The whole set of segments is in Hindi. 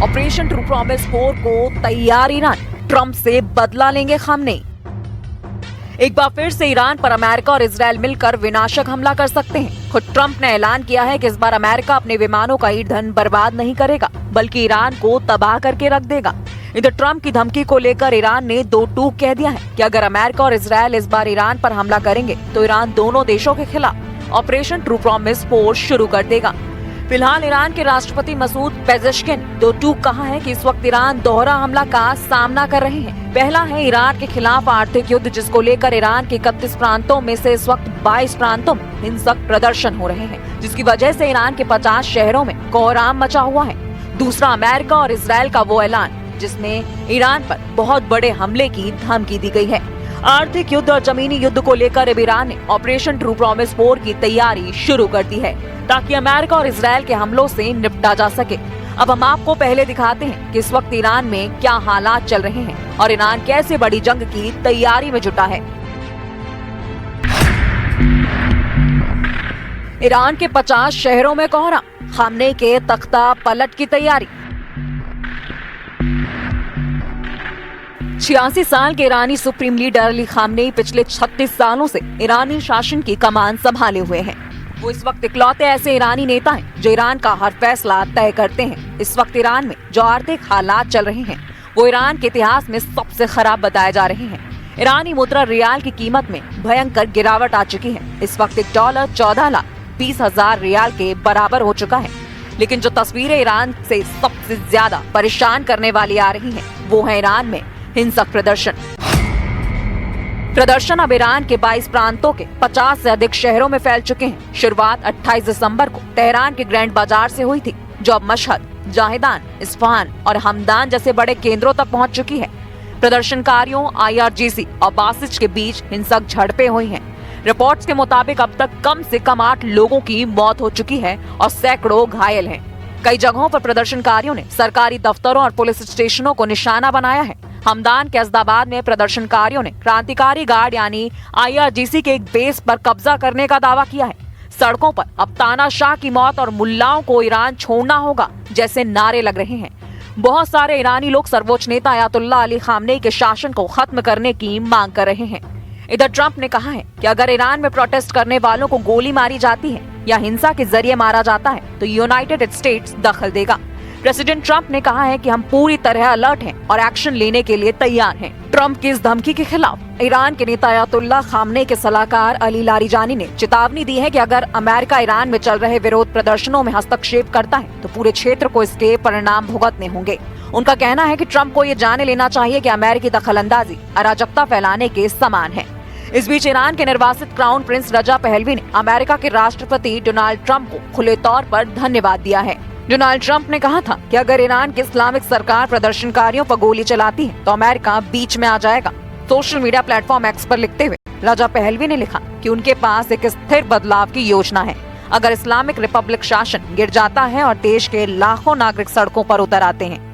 ऑपरेशन ट्रू प्रॉमिस 4 को तैयार ईरान, ट्रंप से बदला लेंगे खामनेई। एक बार फिर से ईरान पर अमेरिका और इजरायल मिलकर विनाशक हमला कर सकते हैं। खुद ट्रंप ने ऐलान किया है कि इस बार अमेरिका अपने विमानों का ईंधन बर्बाद नहीं करेगा, बल्कि ईरान को तबाह करके रख देगा। इधर ट्रंप की धमकी को लेकर ईरान ने दो टूक कह दिया है कि अगर अमेरिका और इजरायल इस बार ईरान पर हमला करेंगे तो ईरान दोनों देशों के खिलाफ ऑपरेशन ट्रू प्रॉमिस 4 शुरू कर देगा। फिलहाल ईरान के राष्ट्रपति मसूद पेजेश्किन दो टूक कहा है कि इस वक्त ईरान दोहरा हमला का सामना कर रहे हैं। पहला है ईरान के खिलाफ आर्थिक युद्ध, जिसको लेकर ईरान के 31 प्रांतों में से इस वक्त 22 प्रांतों में हिंसक प्रदर्शन हो रहे हैं, जिसकी वजह से ईरान के 50 शहरों में कोहराम मचा हुआ है। दूसरा अमेरिका और इजरायल का वो ऐलान जिसमें ईरान पर बहुत बड़े हमले की धमकी दी गई है। आर्थिक युद्ध और जमीनी युद्ध को लेकर अब ईरान ने ऑपरेशन ट्रू प्रॉमिस 4 की तैयारी शुरू कर दी है, ताकि अमेरिका और इजरायल के हमलों से निपटा जा सके। अब हम आपको पहले दिखाते हैं कि इस वक्त ईरान में क्या हालात चल रहे हैं और ईरान कैसे बड़ी जंग की तैयारी में जुटा है। ईरान के 50 शहरों में कोहराम, खामनेई के तख्ता पलट की तैयारी। 86 साल के ईरानी सुप्रीम लीडर अली खामनेई पिछले 36 सालों से ईरानी शासन की कमान संभाले हुए हैं। वो इस वक्त इकलौते ऐसे ईरानी नेता हैं जो ईरान का हर फैसला तय करते हैं। इस वक्त ईरान में जो आर्थिक हालात चल रहे हैं वो ईरान के इतिहास में सबसे खराब बताए जा रहे हैं। ईरानी मुद्रा रियाल की कीमत में भयंकर गिरावट आ चुकी है। इस वक्त $1 14,20,000 रियाल के बराबर हो चुका है। लेकिन जो तस्वीरें ईरान से सबसे ज्यादा परेशान करने वाली आ रही हैं, वो है ईरान में हिंसक प्रदर्शन अब ईरान के 22 प्रांतों के 50 से अधिक शहरों में फैल चुके हैं। शुरुआत 28 दिसंबर को तेहरान के ग्रैंड बाजार से हुई थी, जो अब मशहद, जाहिदान, इस्फहान और हमदान जैसे बड़े केंद्रों तक पहुंच चुकी है। प्रदर्शनकारियों, IRGC और बासिज के बीच हिंसक झड़पें हुई हैं। रिपोर्ट्स के मुताबिक अब तक कम से कम 8 लोगों की मौत हो चुकी है और सैकड़ों घायल हैं। कई जगहों पर प्रदर्शनकारियों ने सरकारी दफ्तरों और पुलिस स्टेशनों को निशाना बनाया है। हमदान के अज़दाबाद में प्रदर्शनकारियों ने क्रांतिकारी गार्ड यानी IRGC के एक बेस पर कब्जा करने का दावा किया है। सड़कों पर अब तानाशाह की मौत और मुल्लाओं को ईरान छोड़ना होगा जैसे नारे लग रहे हैं। बहुत सारे ईरानी लोग सर्वोच्च नेता अयातुल्लाह अली खामनेई के शासन को खत्म करने की मांग कर रहे हैं। इधर ट्रंप ने कहा है कि अगर ईरान में प्रोटेस्ट करने वालों को गोली मारी जाती है या हिंसा के जरिए मारा जाता है तो यूनाइटेड स्टेट्स दखल देगा। प्रेसिडेंट ट्रंप ने कहा है कि हम पूरी तरह अलर्ट हैं और एक्शन लेने के लिए तैयार हैं। ट्रंप की इस धमकी के खिलाफ ईरान के नेता अयातुल्लाह खामनेई के सलाहकार अली लारिजानी ने चेतावनी दी है कि अगर अमेरिका ईरान में चल रहे विरोध प्रदर्शनों में हस्तक्षेप करता है तो पूरे क्षेत्र को इसके परिणाम भुगतने होंगे। उनका कहना है कि ट्रंप को ये जाने लेना चाहिए कि अमेरिकी दखलंदाजी अराजकता फैलाने के समान है। इस बीच ईरान के निर्वासित क्राउन प्रिंस रजा पहलवी ने अमेरिका के राष्ट्रपति डोनाल्ड ट्रंप को खुले तौर पर धन्यवाद दिया है। डोनाल्ड ट्रंप ने कहा था कि अगर ईरान की इस्लामिक सरकार प्रदर्शनकारियों पर गोली चलाती है तो अमेरिका बीच में आ जाएगा। सोशल मीडिया प्लेटफॉर्म एक्स पर लिखते हुए रजा पहलवी ने लिखा कि उनके पास एक स्थिर बदलाव की योजना है। अगर इस्लामिक रिपब्लिक शासन गिर जाता है और देश के लाखों नागरिक सड़कों पर उतर आते हैं।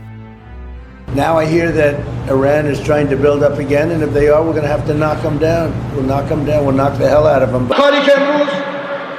Now I hear that Iran is trying to build up again, and if they are, we're going to have to knock them down. We'll knock them down. We'll knock the hell out of them.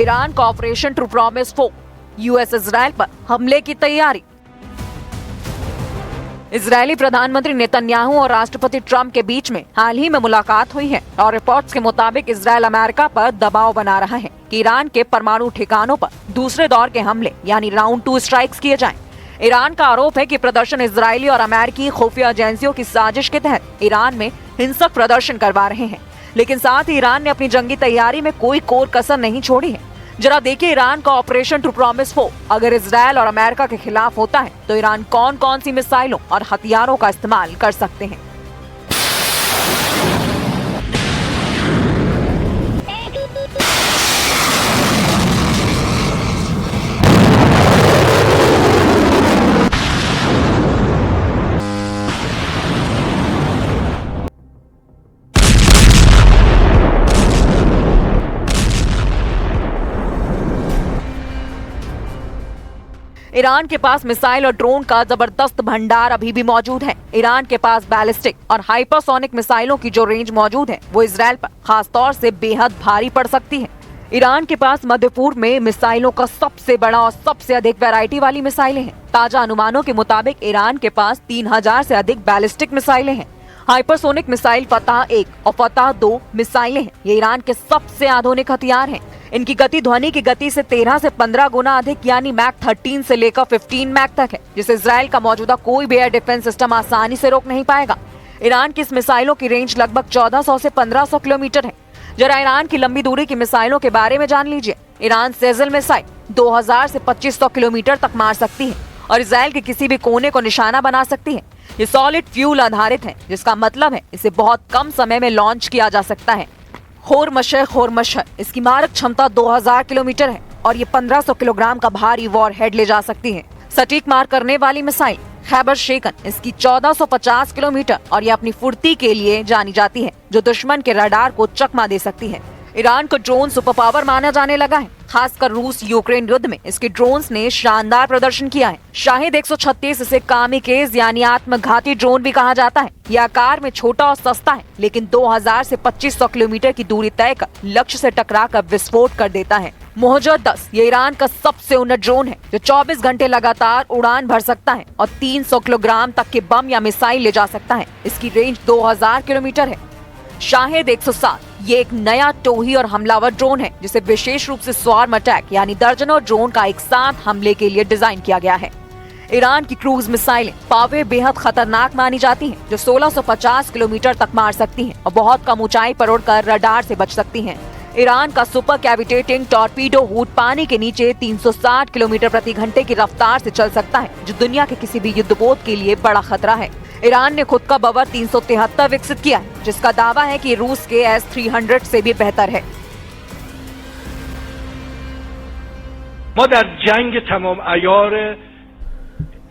Iran का operation true promise 4, US Israel पर हमले की तैयारी। इजरायली प्रधानमंत्री नेतन्याहू और राष्ट्रपति ट्रंप के बीच में हाल ही में मुलाकात हुई है और रिपोर्ट्स के मुताबिक इजरायल अमेरिका पर दबाव बना रहा है कि ईरान के परमाणु ठिकानों पर दूसरे दौर के हमले यानी राउंड 2 स्ट्राइक्स किए जाएं। ईरान का आरोप है कि प्रदर्शन इजरायली और अमेरिकी खुफिया एजेंसियों की साजिश के तहत ईरान में हिंसक प्रदर्शन करवा रहे हैं। लेकिन साथ ही ईरान ने अपनी जंगी तैयारी में कोई कोर कसर नहीं छोड़ी है। जरा देखिए ईरान का ऑपरेशन ट्रू प्रॉमिस 4 अगर इजरायल और अमेरिका के खिलाफ होता है तो ईरान कौन कौन सी मिसाइलों और हथियारों का इस्तेमाल कर सकते हैं। ईरान के पास मिसाइल और ड्रोन का जबरदस्त भंडार अभी भी मौजूद है। ईरान के पास बैलिस्टिक और हाइपरसोनिक मिसाइलों की जो रेंज मौजूद है वो इजराइल पर खास तौर से बेहद भारी पड़ सकती है। ईरान के पास मध्य पूर्व में मिसाइलों का सबसे बड़ा और सबसे अधिक वैरायटी वाली मिसाइलें हैं। ताजा अनुमानों के मुताबिक ईरान के पास 3000 से अधिक बैलिस्टिक मिसाइलें हैं। हाइपरसोनिक मिसाइल फतह 1 और फतह 2 मिसाइलें हैं। ये ईरान के सबसे आधुनिक हथियार हैं। इनकी गति ध्वनि की गति से 13 से 15 गुना अधिक यानी मैक 13 से लेकर 15 मैक तक है, जिसे इजराइल का मौजूदा कोई भी एयर डिफेंस सिस्टम आसानी से रोक नहीं पाएगा। ईरान की इस मिसाइलों की रेंज लगभग 1400 से 1500 किलोमीटर है। जरा ईरान की लंबी दूरी की मिसाइलों के बारे में जान लीजिए। ईरान सेजल मिसाइल 2000 से 2500 किलोमीटर तक मार सकती है और इजराइल के किसी भी कोने को निशाना बना सकती है। ये सॉलिड फ्यूल आधारित है, जिसका मतलब है इसे बहुत कम समय में लॉन्च किया जा सकता है। खोरमशर इसकी मारक क्षमता 2000 किलोमीटर है और ये 1500 किलोग्राम का भारी वॉर हेड ले जा सकती है। सटीक मार करने वाली मिसाइल खैबर शेकन इसकी 1450 किलोमीटर और ये अपनी फुर्ती के लिए जानी जाती है, जो दुश्मन के रडार को चकमा दे सकती है। ईरान को ड्रोन सुपर पावर माना जाने लगा है। खासकर रूस यूक्रेन युद्ध में इसके ड्रोन्स ने शानदार प्रदर्शन किया है। शाहिद 136 इसे कामिकेज यानी आत्मघाती ड्रोन भी कहा जाता है। यह आकार में छोटा और सस्ता है, लेकिन 2000 से 2500 किलोमीटर की दूरी तय कर लक्ष्य से टकराकर विस्फोट कर देता है। मोहजद 10 ये ईरान का सबसे उन्नत ड्रोन है, जो 24 घंटे लगातार उड़ान भर सकता है और 300 किलोग्राम तक के बम या मिसाइल ले जा सकता है। इसकी रेंज 2000 किलोमीटर है। शाहिद 107 ये एक नया टोही और हमलावर ड्रोन है, जिसे विशेष रूप से स्वार्म अटैक यानी दर्जनों ड्रोन का एक साथ हमले के लिए डिजाइन किया गया है। ईरान की क्रूज मिसाइलें पावे बेहद खतरनाक मानी जाती हैं, जो 1650 किलोमीटर तक मार सकती हैं और बहुत कम ऊंचाई पर उड़कर रडार से बच सकती हैं। ईरान का सुपर कैविटेटिंग टॉर्पीडो हुड पानी के नीचे 360 किलोमीटर प्रति घंटे की रफ्तार से चल सकता है, जो दुनिया के किसी भी युद्धपोत के लिए बड़ा खतरा है। ईरान ने खुद का बवर 373 विकसित किया है, जिसका दावा है कि रूस के S-300 से भी बेहतर है।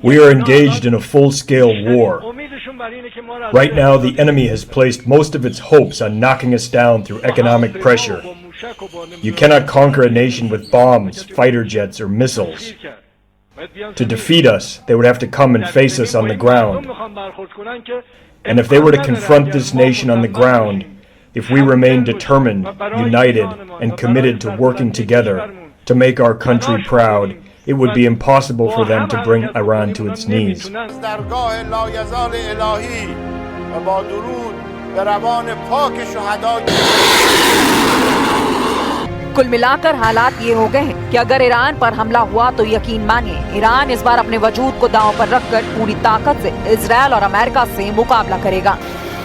We are engaged in a full-scale war. Right now, the enemy has placed most of its hopes on knocking us down through economic pressure. You cannot conquer a nation with bombs, fighter jets, or missiles. To defeat us, they would have to come and face us on the ground. And if they were to confront this nation on the ground, if we remain determined, united, and committed to working together to make our country proud, it would be impossible for them to bring Iran to its knees. कुल मिलाकर हालात ये हो गए हैं कि अगर ईरान पर हमला हुआ तो यकीन मानिए ईरान इस बार अपने वजूद को दांव पर रखकर पूरी ताकत से इजराइल और अमेरिका से मुकाबला करेगा।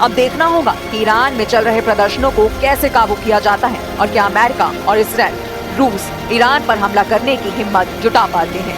अब देखना होगा कि ईरान में चल रहे प्रदर्शनों को कैसे काबू किया जाता है और क्या अमेरिका और इजराइल रूस ईरान पर हमला करने की हिम्मत जुटा पाते हैं।